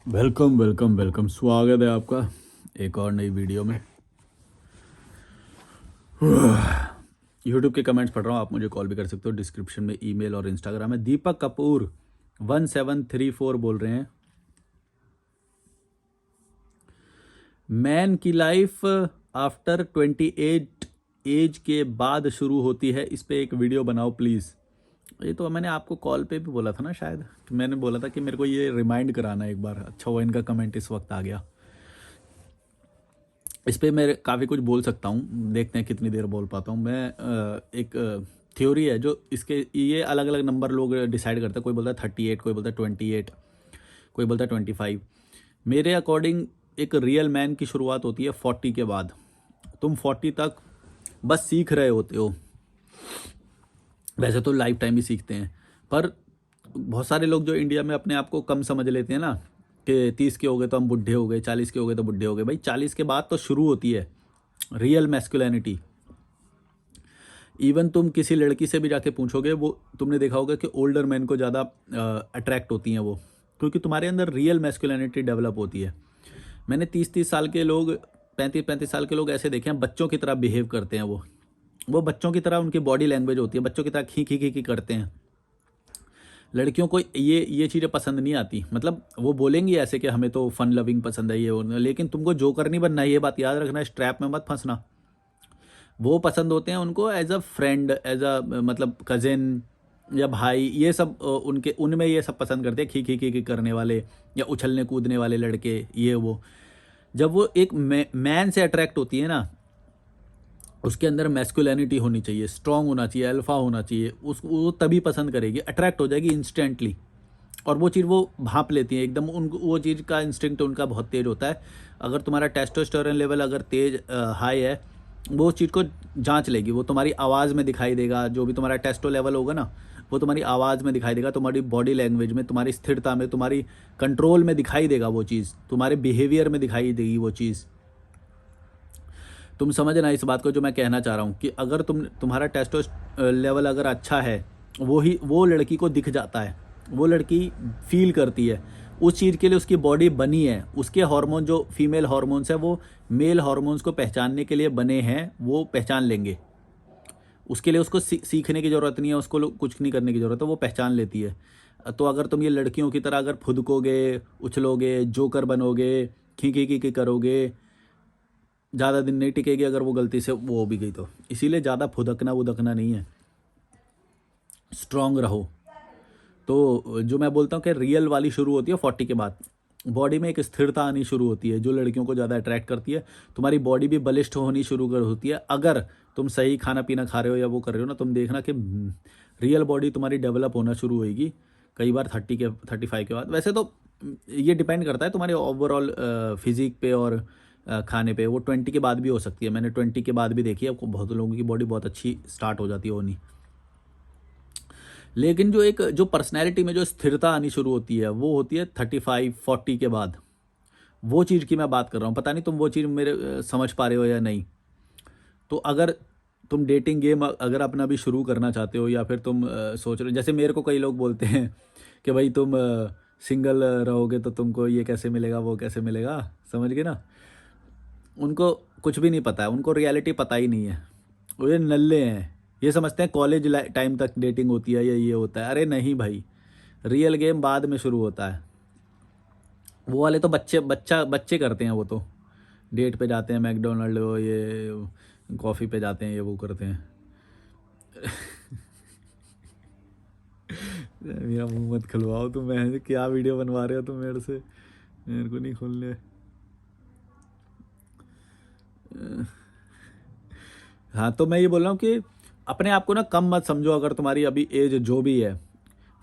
Welcome welcome welcome, स्वागत है आपका एक और नई वीडियो में। यूट्यूब के कमेंट्स पढ़ रहा हूँ, आप मुझे कॉल भी कर सकते हो। डिस्क्रिप्शन में ईमेल और इंस्टाग्राम है। दीपक कपूर 1734 बोल रहे हैं, मैन की लाइफ आफ्टर 28 एज के बाद शुरू होती है, इस पे एक वीडियो बनाओ प्लीज़। ये तो मैंने आपको कॉल पे भी बोला था ना शायद, कि मैंने बोला था कि मेरे को ये रिमाइंड कराना एक बार। अच्छा हुआ इनका कमेंट इस वक्त आ गया। इस पे मैं काफ़ी कुछ बोल सकता हूँ, देखते हैं कितनी देर बोल पाता हूँ मैं। एक थ्योरी है जो इसके, ये अलग अलग नंबर लोग डिसाइड करते हैं। कोई बोलता है 38, कोई बोलता है 28, कोई बोलता है 25। मेरे अकॉर्डिंग एक रियल मैन की शुरुआत होती है 40 के बाद। तुम 40 तक बस सीख रहे होते हो। वैसे तो लाइफ टाइम ही सीखते हैं, पर बहुत सारे लोग जो इंडिया में अपने आप को कम समझ लेते हैं ना, कि 30 के हो गए तो हम बुढ़े हो गए, 40 के हो गए तो बुढ़े हो गए। भाई 40 के बाद तो शुरू होती है रियल मैस्कुलिनिटी। इवन तुम किसी लड़की से भी जाके पूछोगे, वो तुमने देखा होगा कि ओल्डर मैन को ज़्यादा अट्रैक्ट होती हैं वो, क्योंकि तुम्हारे अंदर रियल मैस्कुलिनिटी डेवलप होती है। मैंने 30-30 साल के लोग, 35-35 साल के लोग ऐसे देखे हैं, बच्चों की तरह बिहेव करते हैं वो बच्चों की तरह, उनकी बॉडी लैंग्वेज होती है, बच्चों की तरह खी खी खी खी करते हैं। लड़कियों को ये चीज़ें पसंद नहीं आती। मतलब वो बोलेंगी ऐसे कि हमें तो फन लविंग पसंद है ये लेकिन तुमको जोकर नहीं बनना है, ये बात याद रखना, स्ट्रैप में मत फंसना। वो पसंद होते हैं उनको as a friend, as a मतलब कजिन या भाई, ये सब उनके उनमें ये सब पसंद करते हैं, खी खी खी खी करने वाले या उछलने कूदने वाले लड़के, ये वो। जब वो एक मैन से अट्रैक्ट होती है ना, उसके अंदर मैस्कुलिनिटी होनी चाहिए, स्ट्रांग होना चाहिए, अल्फा होना चाहिए, उस वो तभी पसंद करेगी, अट्रैक्ट हो जाएगी इंस्टेंटली। और वो चीज़ वो भांप लेती है एकदम, उन वो चीज़ का इंस्टिंक्ट उनका बहुत तेज होता है। अगर तुम्हारा टेस्टोस्टेरोन लेवल अगर तेज हाई है, वो चीज़ को जांच लेगी। वो तुम्हारी आवाज़ में दिखाई देगा, जो भी तुम्हारा टेस्टो लेवल होगा ना, वो तुम्हारी आवाज़ में दिखाई देगा, तुम्हारी बॉडी लैंग्वेज में, तुम्हारी स्थिरता में, तुम्हारी कंट्रोल में दिखाई देगा वो चीज़, तुम्हारे बिहेवियर में दिखाई देगी वो चीज़। तुम समझना इस बात को जो मैं कहना चाह रहा हूँ, कि अगर तुम्हारा टेस्टो लेवल अगर अच्छा है, वो लड़की को दिख जाता है, वो लड़की फील करती है उस चीज़ के लिए, उसकी बॉडी बनी है, उसके हार्मोन जो फीमेल हार्मोन्स है वो मेल हार्मोन्स को पहचानने के लिए बने हैं, वो पहचान लेंगे। उसके लिए उसको सीखने की ज़रूरत नहीं है, उसको कुछ नहीं करने की ज़रूरत है, वो पहचान लेती है। तो अगर तुम ये लड़कियों की तरह अगर फुदकोगे, उछलोगे, जोकर बनोगे, खी खी खी खी करोगे, ज़्यादा दिन नहीं टिकेगी। अगर वो गलती से वो हो भी गई तो, इसीलिए ज़्यादा फुदकना वुदकना नहीं है, स्ट्रांग रहो। तो जो मैं बोलता हूँ कि रियल वाली शुरू होती है 40 के बाद। बॉडी में एक स्थिरता आनी शुरू होती है जो लड़कियों को ज़्यादा अट्रैक्ट करती है। तुम्हारी बॉडी भी बलिष्ठ होनी शुरू कर होती है, अगर तुम सही खाना पीना खा रहे हो या वो कर रहे हो ना, तुम देखना कि रियल बॉडी तुम्हारी डेवलप होना शुरू होएगी कई बार 35 के बाद। वैसे तो ये डिपेंड करता है तुम्हारे ओवरऑल फिजिक पे और खाने पे। वो 20 के बाद भी हो सकती है, मैंने 20 के बाद भी देखी है, बहुत लोगों की बॉडी बहुत अच्छी स्टार्ट हो जाती है होनी। लेकिन जो पर्सनैलिटी में जो स्थिरता आनी शुरू होती है, वो होती है 35-40 के बाद। वो चीज़ की मैं बात कर रहा हूँ, पता नहीं तुम वो चीज़ मेरे समझ पा रहे हो या नहीं। तो अगर तुम डेटिंग गेम अगर अपना भी शुरू करना चाहते हो, या फिर तुम सोच रहे हो, जैसे मेरे को कई लोग बोलते हैं कि भाई तुम सिंगल रहोगे तो तुमको ये कैसे मिलेगा, वो कैसे मिलेगा, समझ गए ना। उनको कुछ भी नहीं पता है, उनको रियलिटी पता ही नहीं है। वो ये नल्ले हैं, ये समझते हैं कॉलेज टाइम तक डेटिंग होती है या ये होता है। अरे नहीं भाई, रियल गेम बाद में शुरू होता है। वो वाले तो बच्चे करते हैं, वो तो डेट पे जाते हैं, मैकडोनल्ड ये कॉफ़ी पे जाते हैं, ये वो करते हैं। मेरा मुंह मत खुलवाओ तुम, मैं क्या वीडियो बनवा रहे हो तुम मेरे से, मेरे को नहीं खोलने। हाँ, तो मैं ये बोल रहा हूँ कि अपने आप को ना कम मत समझो। अगर तुम्हारी अभी एज जो भी है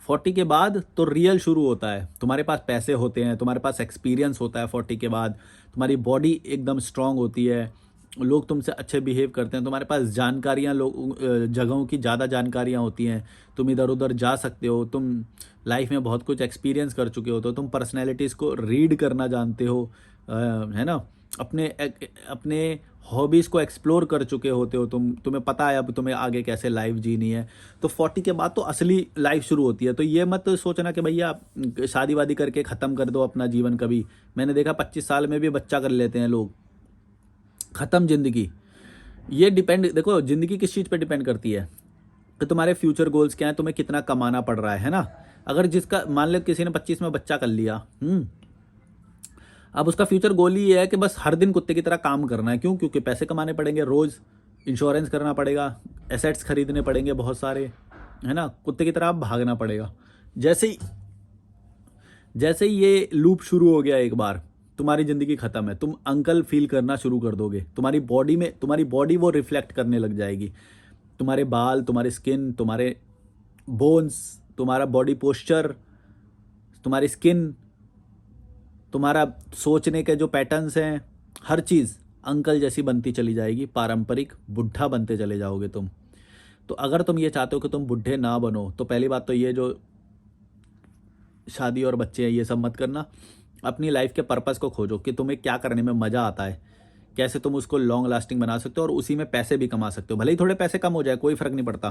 40 के बाद, तो रियल शुरू होता है। तुम्हारे पास पैसे होते हैं, तुम्हारे पास एक्सपीरियंस होता है 40 के बाद, तुम्हारी बॉडी एकदम स्ट्रांग होती है, लोग तुमसे अच्छे बिहेव करते हैं, तुम्हारे पास जानकारियाँ, लोग जगहों की ज़्यादा जानकारियाँ होती हैं, तुम इधर उधर जा सकते हो, तुम लाइफ में बहुत कुछ एक्सपीरियंस कर चुके हो, तो तुम पर्सनैलिटीज़ को रीड करना जानते हो, है ना। अपने अपने हॉबीज़ को एक्सप्लोर कर चुके होते हो तुम्हें पता है अब तुम्हें आगे कैसे लाइफ जीनी है। तो 40 के बाद तो असली लाइफ शुरू होती है। तो ये मत सोचना कि भैया शादी वादी करके ख़त्म कर दो अपना जीवन कभी। मैंने देखा 25 साल में भी बच्चा कर लेते हैं लोग, ख़त्म ज़िंदगी। ये डिपेंड, देखो ज़िंदगी किस चीज़ पे डिपेंड करती है कि तुम्हारे फ्यूचर गोल्स क्या हैं, तुम्हें कितना कमाना पड़ रहा है ना। अगर जिसका मान लो किसी ने 25 में बच्चा कर लिया, अब उसका फ्यूचर गोल ही ये है कि बस हर दिन कुत्ते की तरह काम करना है। क्यों? क्योंकि पैसे कमाने पड़ेंगे, रोज़ इंश्योरेंस करना पड़ेगा, एसेट्स खरीदने पड़ेंगे बहुत सारे, है ना। कुत्ते की तरह अब भागना पड़ेगा। जैसे ही जैसे ही ये लूप शुरू हो गया एक बार, तुम्हारी ज़िंदगी ख़त्म है। तुम अंकल फील करना शुरू कर दोगे, तुम्हारी बॉडी वो रिफ्लेक्ट करने लग जाएगी। तुम्हारे बाल, तुम्हारी स्किन, तुम्हारे बोन्स, तुम्हारा बॉडी पोस्चर, तुम्हारी स्किन, तुम्हारा सोचने के जो पैटर्न्स हैं, हर चीज़ अंकल जैसी बनती चली जाएगी। पारंपरिक बुढ़ा बनते चले जाओगे तुम। तो अगर तुम ये चाहते हो कि तुम बुढ़े ना बनो, तो पहली बात तो ये जो शादी और बच्चे हैं ये सब मत करना। अपनी लाइफ के पर्पस को खोजो कि तुम्हें क्या करने में मज़ा आता है, कैसे तुम उसको लॉन्ग लास्टिंग बना सकते हो और उसी में पैसे भी कमा सकते हो। भले ही थोड़े पैसे कम हो जाए, कोई फ़र्क नहीं पड़ता,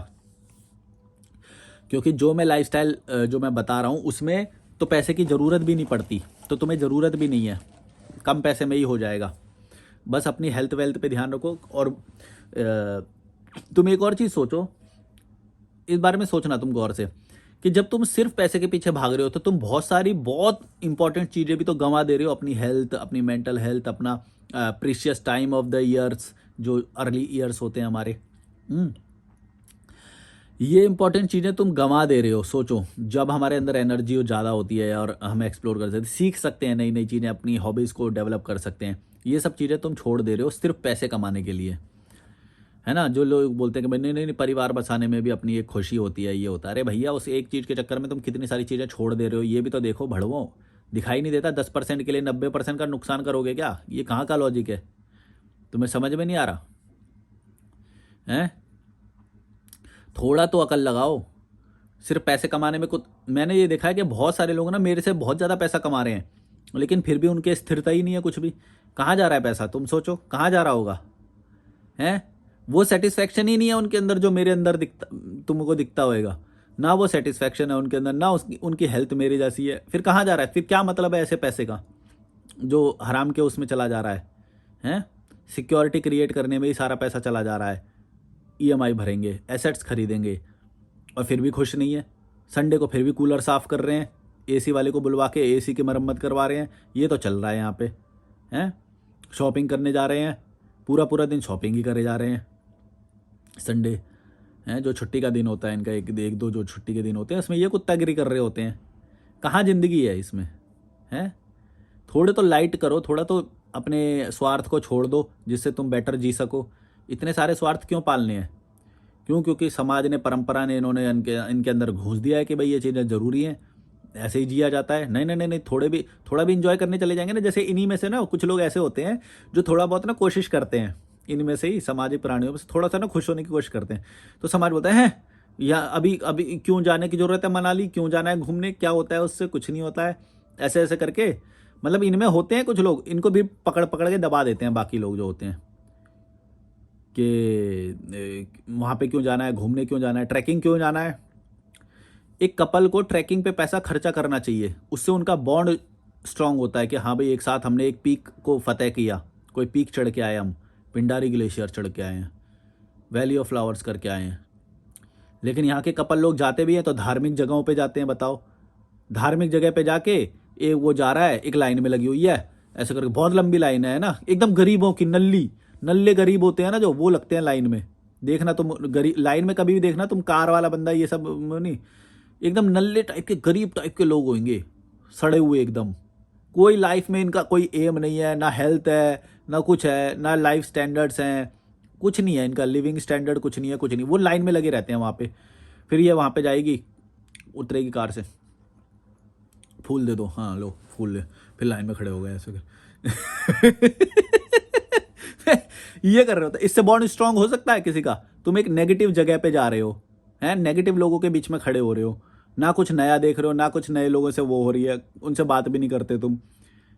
क्योंकि जो मैं लाइफस्टाइल जो मैं बता रहा हूँ उसमें तो पैसे की ज़रूरत भी नहीं पड़ती। तो तुम्हें ज़रूरत भी नहीं है, कम पैसे में ही हो जाएगा। बस अपनी हेल्थ वेल्थ पे ध्यान रखो। और तुम एक और चीज़ सोचो, इस बारे में सोचना तुम गौर से, कि जब तुम सिर्फ पैसे के पीछे भाग रहे हो तो तुम बहुत इंपॉर्टेंट चीज़ें भी तो गंवा दे रहे हो। अपनी हेल्थ, अपनी मेंटल हेल्थ, अपना precious time of the years, जो अर्ली ईयर्स होते हैं हमारे, ये इंपॉर्टेंट चीज़ें तुम गंवा दे रहे हो। सोचो, जब हमारे अंदर एनर्जी ज़्यादा होती है और हम एक्सप्लोर कर सकते हैं, सीख सकते हैं नई नई चीज़ें, अपनी हॉबीज़ को डेवलप कर सकते हैं, ये सब चीज़ें तुम छोड़ दे रहे हो सिर्फ पैसे कमाने के लिए, है ना। जो लोग बोलते हैं कि भाई नहीं नहीं नहीं, परिवार बसाने में भी अपनी एक खुशी होती है, ये होता है। अरे भैया, उस एक चीज़ के चक्कर में तुम कितनी सारी चीज़ें छोड़ दे रहे हो, ये भी तो देखो। भड़वो, दिखाई नहीं देता? 10% के लिए 90% का नुकसान करोगे क्या? ये कहाँ का लॉजिक है? तुम्हें समझ में नहीं आ रहा है? थोड़ा तो अकल लगाओ। सिर्फ पैसे कमाने में कुछ, मैंने ये देखा है कि बहुत सारे लोग ना मेरे से बहुत ज़्यादा पैसा कमा रहे हैं, लेकिन फिर भी उनके स्थिरता ही नहीं है कुछ भी। कहाँ जा रहा है पैसा? तुम सोचो, कहाँ जा रहा होगा? हैं? वो सेटिस्फैक्शन ही नहीं है उनके अंदर जो मेरे अंदर दिखता, तुमको दिखता होएगा ना। वो सेटिस्फैक्शन है उनके अंदर ना, उनकी हेल्थ मेरी जैसी है। फिर कहाँ जा रहा है? फिर क्या मतलब है ऐसे पैसे का जो हराम के उसमें चला जा रहा है? हैं? सिक्योरिटी क्रिएट करने में ही सारा पैसा चला जा रहा है। ईएमआई भरेंगे, एसेट्स खरीदेंगे, और फिर भी खुश नहीं है। संडे को फिर भी कूलर साफ़ कर रहे हैं, एसी वाले को बुलवा के एसी की मरम्मत करवा रहे हैं। ये तो चल रहा है यहाँ पे, हैं? शॉपिंग करने जा रहे हैं, पूरा पूरा दिन शॉपिंग ही करे जा रहे हैं। संडे हैं जो छुट्टी का दिन होता है इनका, एक दो जो छुट्टी के दिन होते हैं उसमें ये कुत्तागिरी कर रहे होते हैं। कहाँ ज़िंदगी है इसमें? हैं? थोड़े तो लाइट करो, थोड़ा तो अपने स्वार्थ को छोड़ दो जिससे तुम बेटर जी सको। इतने सारे स्वार्थ क्यों पालने हैं? क्यों? क्योंकि समाज ने, परंपरा ने, इन्होंने इनके अंदर घूस दिया है कि भाई ये चीज़ें ज़रूरी हैं, ऐसे ही जिया जाता है। नहीं नहीं नहीं नहीं, थोड़ा भी इंजॉय करने चले जाएंगे ना। जैसे इन्हीं में से ना कुछ लोग ऐसे होते हैं जो थोड़ा बहुत ना कोशिश करते हैं, इनमें से ही सामाजिक प्राणियों में से थोड़ा सा ना खुश होने की कोशिश करते हैं। तो समाज बोलता है, हैं या अभी अभी क्यों जाने की ज़रूरत है मनाली, क्यों जाना है घूमने, क्या होता है उससे? कुछ नहीं होता है। ऐसे ऐसे करके, मतलब इनमें होते हैं कुछ लोग, इनको भी पकड़ पकड़ के दबा देते हैं बाकी लोग जो होते हैं कि वहाँ पे क्यों जाना है, घूमने क्यों जाना है, ट्रैकिंग क्यों जाना है। एक कपल को ट्रैकिंग पे पैसा खर्चा करना चाहिए, उससे उनका बॉन्ड स्ट्रांग होता है कि हाँ भाई एक साथ हमने एक पीक को फतेह किया, कोई पीक चढ़ के आए, हम पिंडारी ग्लेशियर चढ़ के आए हैं, वैली ऑफ फ्लावर्स करके आए हैं। लेकिन यहाँ के कपल लोग जाते भी हैं तो धार्मिक जगहों पे जाते हैं। बताओ, धार्मिक जगह पे जाके एक वो जा रहा है, एक लाइन में लगी हुई है, ऐसे करके बहुत लंबी लाइन है ना, एकदम गरीबों की, नल्ले गरीब होते हैं ना जो, वो लगते हैं लाइन में। देखना तुम गरीब लाइन में कभी भी देखना तुम, कार वाला बंदा ये सब नहीं, एकदम नल्ले टाइप के, गरीब टाइप के लोग होंगे, सड़े हुए एकदम। कोई लाइफ में इनका कोई एम नहीं है, ना हेल्थ है, ना कुछ है, ना लाइफ स्टैंडर्ड्स हैं, कुछ नहीं है इनका, लिविंग स्टैंडर्ड कुछ नहीं है, कुछ नहीं। वो लाइन में लगे रहते हैं वहाँ पे। फिर ये वहाँ पे जाएगी, उतरेगी कार से, फूल दे दो, हाँ लो फूल ले, फिर लाइन में खड़े हो गए ऐसे ये कर रहे होता है। इससे बॉन्ड स्ट्रांग हो सकता है किसी का? तुम एक नेगेटिव जगह पे जा रहे हो, हैं, नेगेटिव लोगों के बीच में खड़े हो रहे हो, ना कुछ नया देख रहे हो, ना कुछ नए लोगों से वो हो रही है, उनसे बात भी नहीं करते तुम,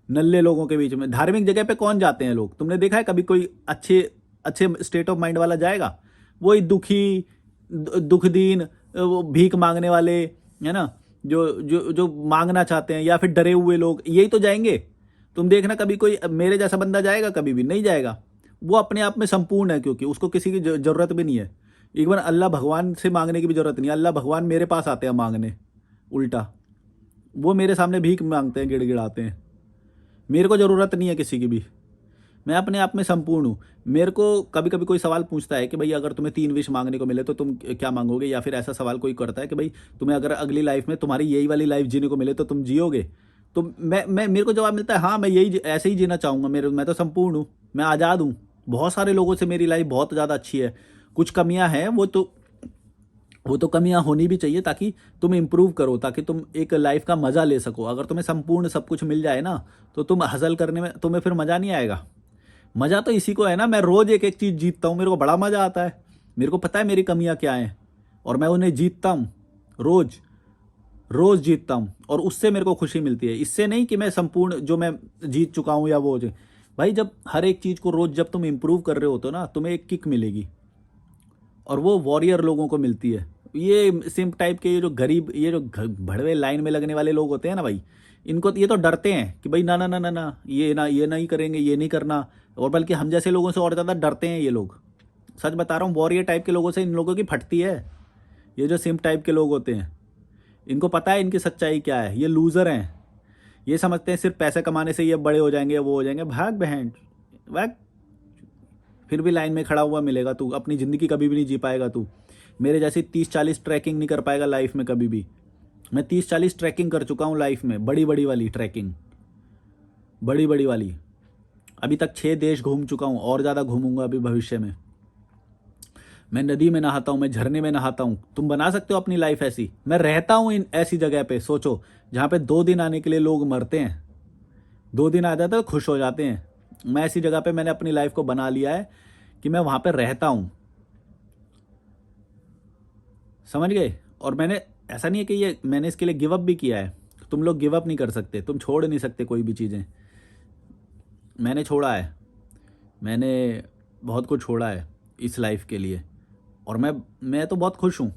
नल्ले लोगों के बीच में। धार्मिक जगह पे कौन जाते हैं लोग? तुमने देखा है कभी कोई अच्छे अच्छे स्टेट ऑफ माइंड वाला जाएगा? वही दुखी, दुखदीन, वो भीख मांगने वाले, है ना, जो जो जो मांगना चाहते हैं, या फिर डरे हुए लोग, यही तो जाएंगे। तुम देखना कभी कोई मेरे जैसा बंदा जाएगा? कभी भी नहीं जाएगा। वो अपने आप में संपूर्ण है, क्योंकि उसको किसी की जरूरत भी नहीं है। एक बार अल्लाह भगवान से मांगने की भी जरूरत नहीं है। अल्लाह भगवान मेरे पास आते हैं मांगने, उल्टा वो मेरे सामने भीख मांगते हैं, गिड़गिड़ाते हैं। मेरे को ज़रूरत नहीं है किसी की भी। मैं अपने आप में संपूर्ण हूँ। मेरे को कभी कभी कोई सवाल पूछता है कि भाई अगर तुम्हें 3 विश मांगने को मिले तो तुम क्या मांगोगे, या फिर ऐसा सवाल कोई करता है कि भाई तुम्हें अगर अगली लाइफ में तुम्हारी यही वाली लाइफ जीने को मिले तो तुम जियोगे? तो मैं मेरे को जवाब मिलता है, हाँ मैं यही ऐसे ही जीना चाहूँगा। मैं तो संपूर्ण हूँ, मैं आज़ाद हूँ। बहुत सारे लोगों से मेरी लाइफ बहुत ज़्यादा अच्छी है। कुछ कमियाँ हैं, वो तो कमियां होनी भी चाहिए, ताकि तुम इम्प्रूव करो, ताकि तुम एक लाइफ का मज़ा ले सको। अगर तुम्हें संपूर्ण सब कुछ मिल जाए ना, तो तुम हसल करने में तुम्हें फिर मज़ा नहीं आएगा। मज़ा तो इसी को है ना, मैं रोज़ एक एक चीज़ जीतता हूँ, मेरे को बड़ा मज़ा आता है। मेरे को पता है मेरी कमियां क्या हैं, और मैं उन्हें जीतता हूँ। रोज़ रोज़ जीतता हूँ, और उससे मेरे को खुशी मिलती है। इससे नहीं कि मैं संपूर्ण जो मैं जीत चुका हूँ या वो भाई जब हर एक चीज़ को रोज़ जब तुम इम्प्रूव कर रहे हो तो ना तुम्हें एक किक मिलेगी, और वो वॉरियर लोगों को मिलती है। ये सिम्प टाइप के, ये जो गरीब, ये जो भड़वे लाइन में लगने वाले लोग होते हैं ना भाई, इनको ये तो डरते हैं कि भाई ना ना ना ना ना, ये नहीं करेंगे, ये नहीं करना। और बल्कि हम जैसे लोगों से और ज़्यादा डरते हैं ये लोग। सच बता रहा हूँ, वॉरियर टाइप के लोगों से इन लोगों की फटती है। ये जो सिम्प टाइप के लोग होते हैं, इनको पता है इनकी सच्चाई क्या है। ये लूज़र हैं। ये समझते हैं सिर्फ पैसे कमाने से ये बड़े हो जाएंगे, वो हो जाएंगे। भाग बहन, भाग। फिर भी लाइन में खड़ा हुआ मिलेगा तू, अपनी ज़िंदगी कभी भी नहीं जी पाएगा तू। मेरे जैसी 30-40 ट्रैकिंग नहीं कर पाएगा लाइफ में कभी भी। मैं 30-40 ट्रैकिंग कर चुका हूँ लाइफ में, बड़ी बड़ी वाली ट्रैकिंग, बड़ी बड़ी वाली। अभी तक 6 देश घूम चुका हूँ, और ज़्यादा घूमूंगा अभी भविष्य में। मैं नदी में नहाता हूँ, मैं झरने में नहाता हूँ। तुम बना सकते हो अपनी लाइफ ऐसी? मैं रहता हूँ इन ऐसी जगह पे, सोचो, जहाँ पे 2 दिन आने के लिए लोग मरते हैं। 2 दिन आ जाते हैं तो खुश हो जाते हैं। मैं ऐसी जगह पे मैंने अपनी लाइफ को बना लिया है कि मैं वहाँ पे रहता हूँ। समझ गए? और मैंने, ऐसा नहीं है कि ये मैंने इसके लिए गिव अप भी किया है। तुम लोग गिव अप नहीं कर सकते, तुम छोड़ नहीं सकते कोई भी चीज़ें। मैंने छोड़ा है, मैंने बहुत कुछ छोड़ा है इस लाइफ के लिए, और मैं तो बहुत खुश हूँ।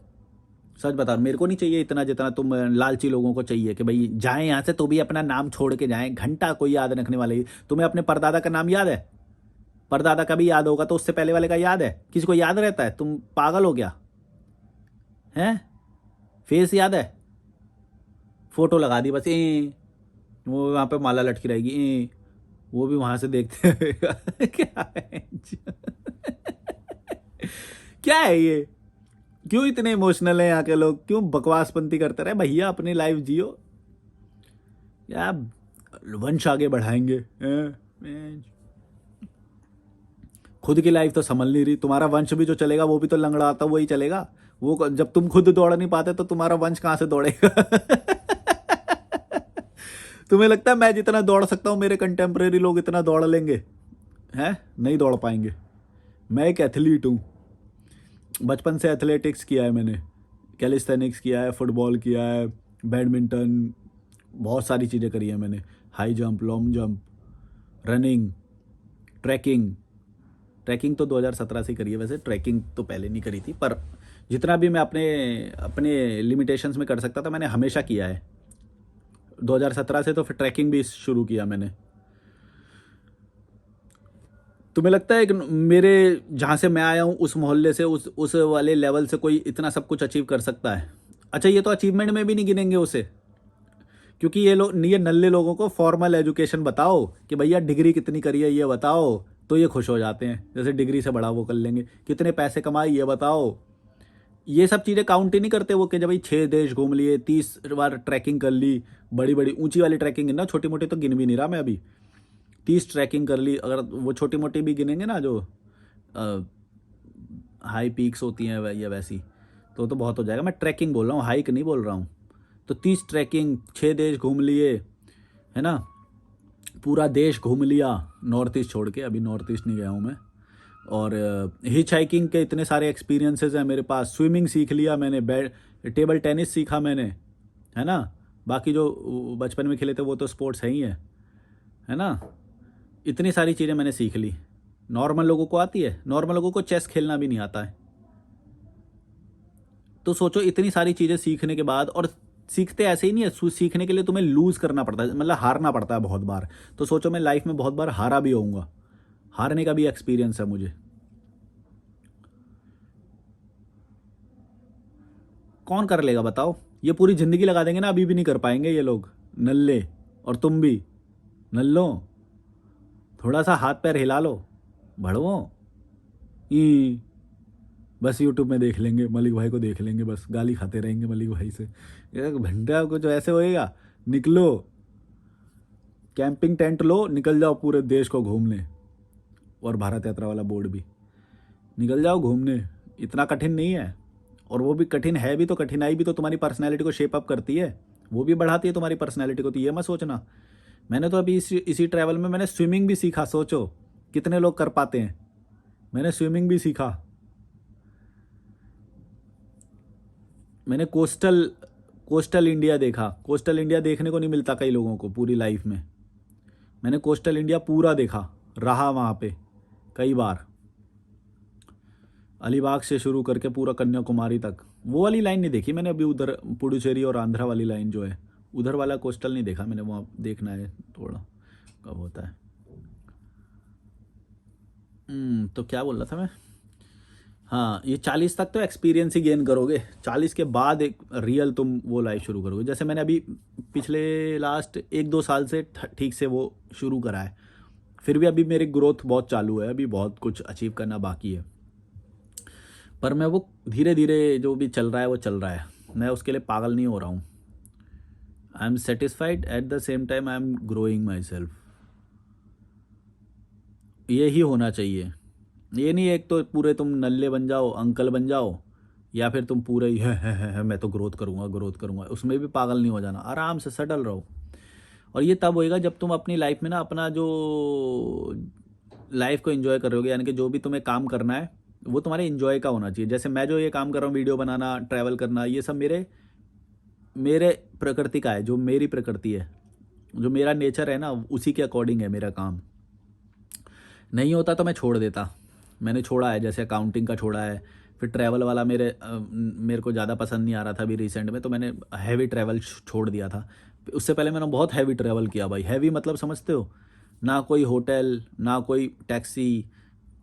सच बता रहा हूँ, मेरे को नहीं चाहिए इतना जितना तुम लालची लोगों को चाहिए कि भाई जाएं यहाँ से तो भी अपना नाम छोड़ के जाएं। घंटा कोई याद रखने वाले। तुम्हें अपने परदादा का नाम याद है? परदादा का भी याद होगा, तो उससे पहले वाले का याद है? किसी को याद रहता है? तुम पागल हो गया हैं? फेस याद है? फोटो लगा दी बस, वो वहाँ पे माला लटकी रहेगी, वो भी वहां से देखते रहेगा। क्या है? क्या है ये? क्यों इतने इमोशनल है यहाँ के लोग? क्यों बकवासपंती करते रहे? भैया अपनी लाइफ जियो, या वंश आगे बढ़ाएंगे। खुद की लाइफ तो संभल नहीं रही, तुम्हारा वंश भी जो चलेगा वो भी तो लंगड़ाता वही चलेगा। वो जब तुम खुद दौड़ नहीं पाते तो तुम्हारा वंश कहाँ से दौड़ेगा? तुम्हें लगता है मैं जितना दौड़ सकता हूँ मेरे कंटेम्प्रेरी लोग इतना दौड़ लेंगे? हैं? नहीं दौड़ पाएंगे। मैं एक एथलीट हूँ, बचपन से एथलेटिक्स किया है मैंने, कैलिस्थेनिक्स किया है, फुटबॉल किया है, बैडमिंटन, बहुत सारी चीज़ें करी है मैंने। High jump, long jump, running, trekking. Trekking तो 2017 से करी है, वैसे ट्रैकिंग तो पहले नहीं करी थी, पर जितना भी मैं अपने अपने लिमिटेशंस में कर सकता था मैंने हमेशा किया है। 2017 से तो फिर ट्रैकिंग भी शुरू किया मैंने। तुम्हें लगता है कि मेरे जहाँ से मैं आया हूँ उस मोहल्ले से, उस वाले लेवल से कोई इतना सब कुछ अचीव कर सकता है? अच्छा, ये तो अचीवमेंट में भी नहीं गिनेंगे उसे, क्योंकि ये नल्ले लोगों को फॉर्मल एजुकेशन बताओ कि भैया डिग्री कितनी करी है ये बताओ, तो ये खुश हो जाते हैं। जैसे डिग्री से बड़ा वो कर लेंगे, कितने पैसे कमाए ये बताओ। ये सब चीज़ें काउंट ही नहीं करते वो, कि जब भाई 6 देश घूम लिए, 30 बार ट्रैकिंग कर ली, बड़ी बड़ी ऊंची वाली ट्रैकिंग है ना, छोटी मोटी तो गिन भी नहीं रहा मैं अभी। 30 ट्रैकिंग कर ली, अगर वो छोटी मोटी भी गिनेंगे ना, जो हाई पीक्स होती हैं या वैसी, तो बहुत हो जाएगा। मैं ट्रैकिंग बोल रहा हूँ, हाइक नहीं बोल रहा हूँ। तो 30 ट्रैकिंग, 6 देश घूम लिए, है ना, पूरा देश घूम लिया नॉर्थ ईस्ट छोड़ के। अभी नॉर्थ ईस्ट नहीं गया हूँ मैं। और हिच हाइकिंग के इतने सारे एक्सपीरियंसेस हैं मेरे पास। स्विमिंग सीख लिया मैंने, टेबल टेनिस सीखा मैंने, है ना। बाकी जो बचपन में खेले थे वो तो स्पोर्ट्स है ही है है ना। इतनी सारी चीज़ें मैंने सीख ली। नॉर्मल लोगों को आती है, नॉर्मल लोगों को चेस खेलना भी नहीं आता है। तो सोचो इतनी सारी चीज़ें सीखने के बाद, और सीखते ऐसे ही नहीं है, सीखने के लिए तुम्हें लूज़ करना पड़ता है, मतलब हारना पड़ता है बहुत बार। तो सोचो मैं लाइफ में बहुत बार हारा भी होऊंगा, हारने का भी एक्सपीरियंस है मुझे। कौन कर लेगा बताओ? ये पूरी ज़िंदगी लगा देंगे ना, अभी भी नहीं कर पाएंगे ये लोग नल्ले। और तुम भी नल्लो, थोड़ा सा हाथ पैर हिला लो, भड़वो। ई बस यूट्यूब में देख लेंगे, मलिक भाई को देख लेंगे, बस गाली खाते रहेंगे मलिक भाई से। एक घंटा कुछ ऐसे होएगा। निकलो, कैंपिंग टेंट लो, निकल जाओ पूरे देश को घूमने। और भारत यात्रा वाला बोर्ड भी, निकल जाओ घूमने। इतना कठिन नहीं है। और वो भी कठिन है भी तो, कठिनाई भी तो तुम्हारी पर्सनैलिटी को शेप अप करती है, वो भी बढ़ाती है तुम्हारी पर्सनैलिटी को। तो ये मत सोचना। मैंने तो अभी इसी ट्रैवल में मैंने स्विमिंग भी सीखा। सोचो कितने लोग कर पाते हैं। मैंने स्विमिंग भी सीखा। मैंने कोस्टल कोस्टल इंडिया देखा। कोस्टल इंडिया देखने को नहीं मिलता कई लोगों को पूरी लाइफ में। मैंने कोस्टल इंडिया पूरा देखा, रहा वहाँ पे कई बार। अलीबाग से शुरू करके पूरा कन्याकुमारी तक। वो वाली लाइन नहीं देखी मैंने अभी, उधर पुडुचेरी और आंध्रा वाली लाइन जो है, उधर वाला कोस्टल नहीं देखा मैंने। वहाँ देखना है थोड़ा, कब होता है। तो क्या बोल रहा था मैं? हाँ, ये 40 तक तो एक्सपीरियंस ही गेन करोगे। 40 के बाद एक रियल तुम वो लाइफ शुरू करोगे। जैसे मैंने अभी पिछले लास्ट 1-2 साल से ठीक से वो शुरू करा है। फिर भी अभी मेरी ग्रोथ बहुत चालू है, अभी बहुत कुछ अचीव करना बाकी है। पर मैं वो धीरे धीरे जो भी चल रहा है वो चल रहा है। मैं उसके लिए पागल नहीं हो रहा हूँ। I am satisfied, at the same time I am growing my self. ये ही होना चाहिए। ये नहीं एक तो पूरे तुम नल्ले बन जाओ, अंकल बन जाओ, या फिर तुम पूरे ही है मैं तो ग्रोथ करूँगा ग्रोथ करूँगा। उसमें भी पागल नहीं हो जाना, आराम से सेटल रहो। और ये तब होएगा जब तुम अपनी लाइफ में ना अपना जो लाइफ को एंजॉय करोगे। यानी कि जो भी तुम्हें काम करना है वो तुम्हारे एंजॉय का होना चाहिए। जैसे मैं जो ये काम कर रहा हूँ, वीडियो बनाना, ट्रैवल करना, ये सब मेरे मेरे प्रकृति का है, जो मेरी प्रकृति है, जो मेरा नेचर है ना, उसी के अकॉर्डिंग है मेरा काम। नहीं होता तो मैं छोड़ देता। मैंने छोड़ा है, जैसे अकाउंटिंग का छोड़ा है। फिर ट्रैवल वाला मेरे को ज़्यादा पसंद नहीं आ रहा था अभी रिसेंट में, तो मैंने हैवी ट्रैवल छोड़ दिया था। उससे पहले मैंने बहुत हैवी ट्रैवल किया भाई। हैवी मतलब समझते हो? ना कोई होटल, ना कोई टैक्सी,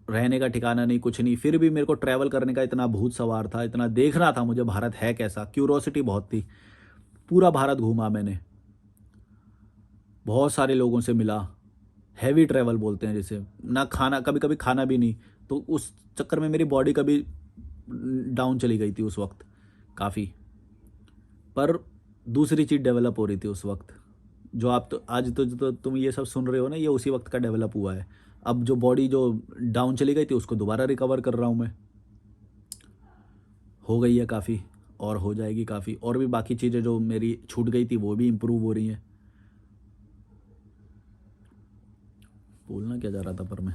रहने का ठिकाना नहीं, कुछ नहीं। फिर भी मेरे को ट्रैवल करने का इतना भूत सवार था, इतना देखना था मुझे भारत है कैसा, क्यूरोसिटी बहुत थी। पूरा भारत घूमा मैंने, बहुत सारे लोगों से मिला। हैवी ट्रैवल बोलते हैं जिसे। ना खाना, कभी कभी खाना भी नहीं। तो उस चक्कर में मेरी बॉडी कभी डाउन चली गई थी उस वक्त काफ़ी। पर दूसरी चीज़ डेवलप हो रही थी उस वक्त। जो आप तो आज तो तुम ये सब सुन रहे हो ना, ये उसी वक्त का डेवलप हुआ है। अब जो बॉडी जो डाउन चली गई थी उसको दोबारा रिकवर कर रहा हूँ मैं। हो गई है काफ़ी, और हो जाएगी काफ़ी। और भी बाकी चीज़ें जो मेरी छूट गई थी वो भी इम्प्रूव हो रही हैं। बोलना क्या जा रहा था पर मैं?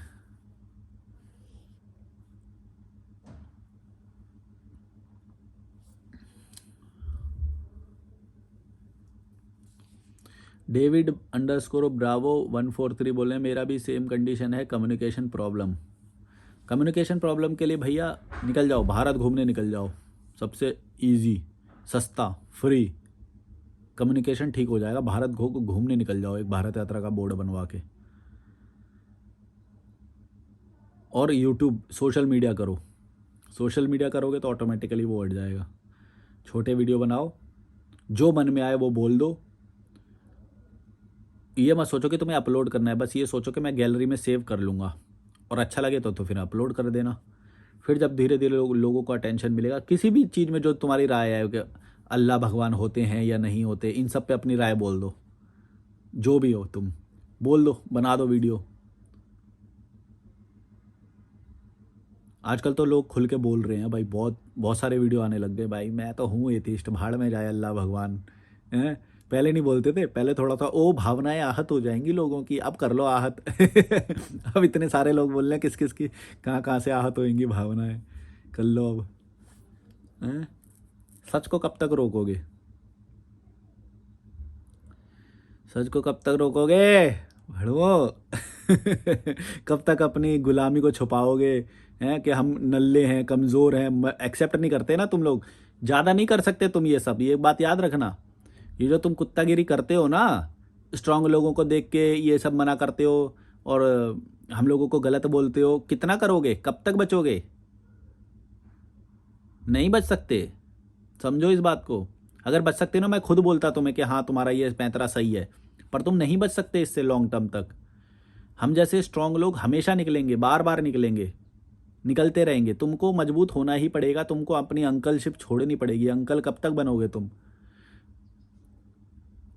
डेविड अंडरस्कोर ब्रावो 143 बोले हैं, मेरा भी सेम कंडीशन है, कम्युनिकेशन प्रॉब्लम। कम्युनिकेशन प्रॉब्लम के लिए भैया निकल जाओ, भारत घूमने निकल जाओ। सबसे इजी, सस्ता, फ्री कम्युनिकेशन ठीक हो जाएगा। भारत घूमने निकल जाओ, एक भारत यात्रा का बोर्ड बनवा के। और यूट्यूब, सोशल मीडिया करो। सोशल मीडिया करोगे तो ऑटोमेटिकली वो हट जाएगा। छोटे वीडियो बनाओ, जो मन में आए वो बोल दो। ये मत सोचो कि तुम्हें अपलोड करना है, बस ये सोचो कि मैं गैलरी में सेव कर लूँगा, और अच्छा लगे तो फिर अपलोड कर देना। फिर जब धीरे धीरे लोगों को अटेंशन मिलेगा किसी भी चीज़ में, जो तुम्हारी राय है कि अल्लाह भगवान होते हैं या नहीं होते, इन सब पे अपनी राय बोल दो। जो भी हो तुम बोल दो, बना दो वीडियो। आजकल तो लोग खुल के बोल रहे हैं भाई, बहुत बहुत सारे वीडियो आने लग गए भाई। मैं तो हूँ एथिस्ट, भाड़ में जाए अल्लाह भगवान। हैं? पहले नहीं बोलते थे, पहले थोड़ा सा ओ भावनाएं आहत हो जाएंगी लोगों की, अब कर लो आहत। अब इतने सारे लोग बोल रहे हैं, किस किस की कहाँ कहाँ से आहत होएंगी भावनाएं, कर लो अब। हैं? सच को कब तक रोकोगे? सच को कब तक रोकोगे? भड़वो कब तक अपनी गुलामी को छुपाओगे? हैं कि हम नल्ले हैं, कमज़ोर हैं, एक्सेप्ट नहीं करते ना तुम लोग। ज़्यादा नहीं कर सकते तुम ये सब, ये बात याद रखना। ये जो तुम कुत्तागिरी करते हो ना, स्ट्रांग लोगों को देख के ये सब मना करते हो और हम लोगों को गलत बोलते हो, कितना करोगे? कब तक बचोगे? नहीं बच सकते, समझो इस बात को। अगर बच सकते ना, मैं खुद बोलता तुम्हें कि हाँ तुम्हारा ये पैंतरा सही है, पर तुम नहीं बच सकते इससे लॉन्ग टर्म तक। हम जैसे स्ट्रांग लोग हमेशा निकलेंगे, बार बार निकलेंगे, निकलते रहेंगे। तुमको मजबूत होना ही पड़ेगा, तुमको अपनी अंकलशिप छोड़नी पड़ेगी। अंकल कब तक बनोगे तुम?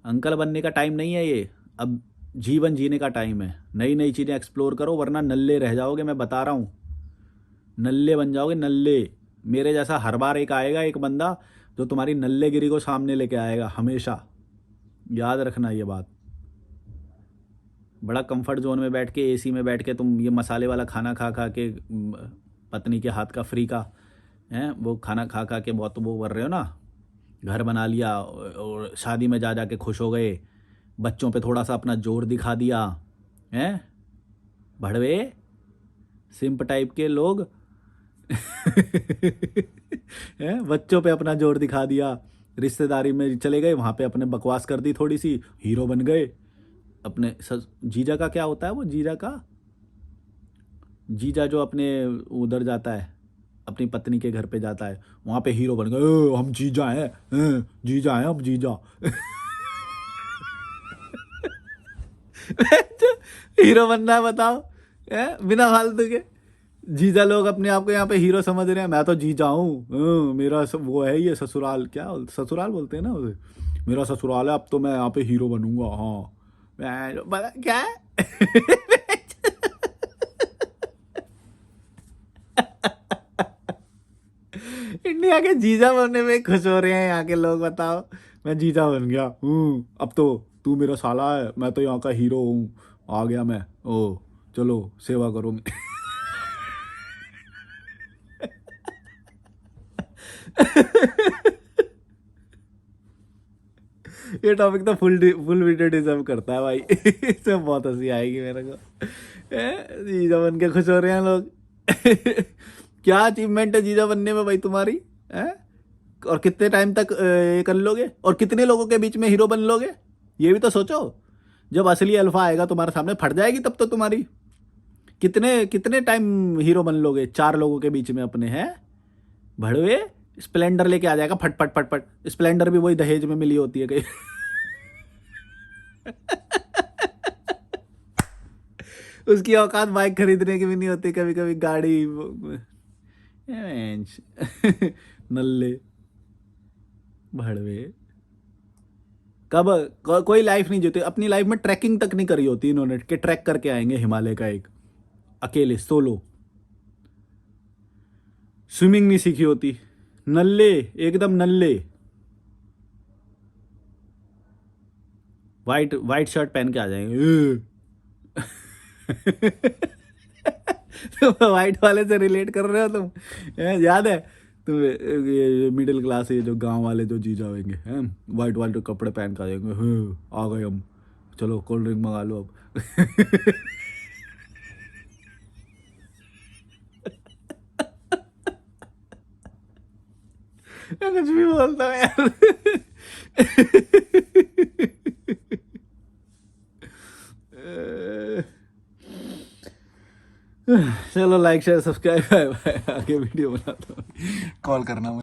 अंकल बनने का टाइम नहीं है ये, अब जीवन जीने का टाइम है। नई नई चीज़ें एक्सप्लोर करो, वरना नल्ले रह जाओगे, मैं बता रहा हूँ। नल्ले बन जाओगे, नल्ले। मेरे जैसा हर बार एक आएगा, एक बंदा जो तुम्हारी नल्लेगिरी को सामने लेके आएगा हमेशा। याद रखना ये बात। बड़ा कंफर्ट जोन में बैठ के, एसी में बैठ के तुम ये मसाले वाला खाना खा खा के, पत्नी के हाथ का फ्री का हैं वो खाना खा खा के बहुत वो कर रहे हो ना। घर बना लिया और शादी में जा जा के खुश हो गए, बच्चों पे थोड़ा सा अपना जोर दिखा दिया। हैं भड़वे, सिंप टाइप के लोग हैं, बच्चों पे अपना जोर दिखा दिया, रिश्तेदारी में चले गए, वहाँ पे अपने बकवास कर दी थोड़ी सी, हीरो बन गए। अपने जीजा का क्या होता है वो, जीजा का, जीजा जो अपने उधर जाता है, अपनी पत्नी के घर पे जाता है, वहाँ पे हीरो बन गए, हम जीजा हैं, जीजा हैं हम, जीजा हीरो बनना है बताओ, बिना फालतू के। जीजा लोग अपने आप को यहाँ पे हीरो समझ रहे हैं, मैं तो जीजा हूँ, मेरा वो है ये ससुराल, क्या ससुराल बोलते हैं ना उसे, मेरा ससुराल है, अब तो मैं यहाँ पे हीरो बनूंगा। हाँ क्या इंडिया के जीजा बनने में खुश हो रहे हैं यहाँ के लोग, बताओ। मैं जीजा बन गया हूँ, अब तो तू मेरा साला है, मैं तो यहाँ का हीरो हूँ, आ गया मैं, ओ चलो सेवा करो ये टॉपिक तो फुल वीडियो डिजर्व करता है भाई इसमें बहुत हंसी आएगी मेरे को। जीजा बन के खुश हो रहे हैं लोग क्या अचीवमेंट है जीजा बनने में भाई तुम्हारी? हैं? और कितने टाइम तक ये कर लोगे, और कितने लोगों के बीच में हीरो बन लोगे? ये भी तो सोचो। जब असली अल्फा आएगा तुम्हारे सामने, फट जाएगी तब तो तुम्हारी। कितने कितने टाइम हीरो बन लोगे 4 लोगों के बीच में अपने? हैं भड़वे, स्प्लेंडर लेके आ जाएगा, फट फट फट फट। स्प्लेंडर भी वही दहेज में मिली होती है कहीं उसकी औकात बाइक खरीदने की भी नहीं होती, कभी कभी गाड़ी नल्ले भड़वे। कब कोई लाइफ नहीं जीती अपनी लाइफ में, ट्रैकिंग तक नहीं करी होती इन्होंने कि ट्रैक करके आएंगे हिमालय का एक, अकेले सोलो। स्विमिंग नहीं सीखी होती, नल्ले, एकदम नल्ले। वाइट वाइट शर्ट पहन के आ जाएंगे तुम वाइट वाले से रिलेट कर रहे हो तुम? याद है तुम, ये मिडिल क्लास, ये जो गांव वाले जो जीजा होंगे, हैं वाइट वाइट कपड़े पहन के आ जाएंगे, आ गए हम, चलो कोल्ड ड्रिंक मंगा लो अब मैं कुछ भी बोलता हूँ यार चलो लाइक शेयर सब्सक्राइब, आगे वीडियो बनाता हूँ, कॉल करना मुझे।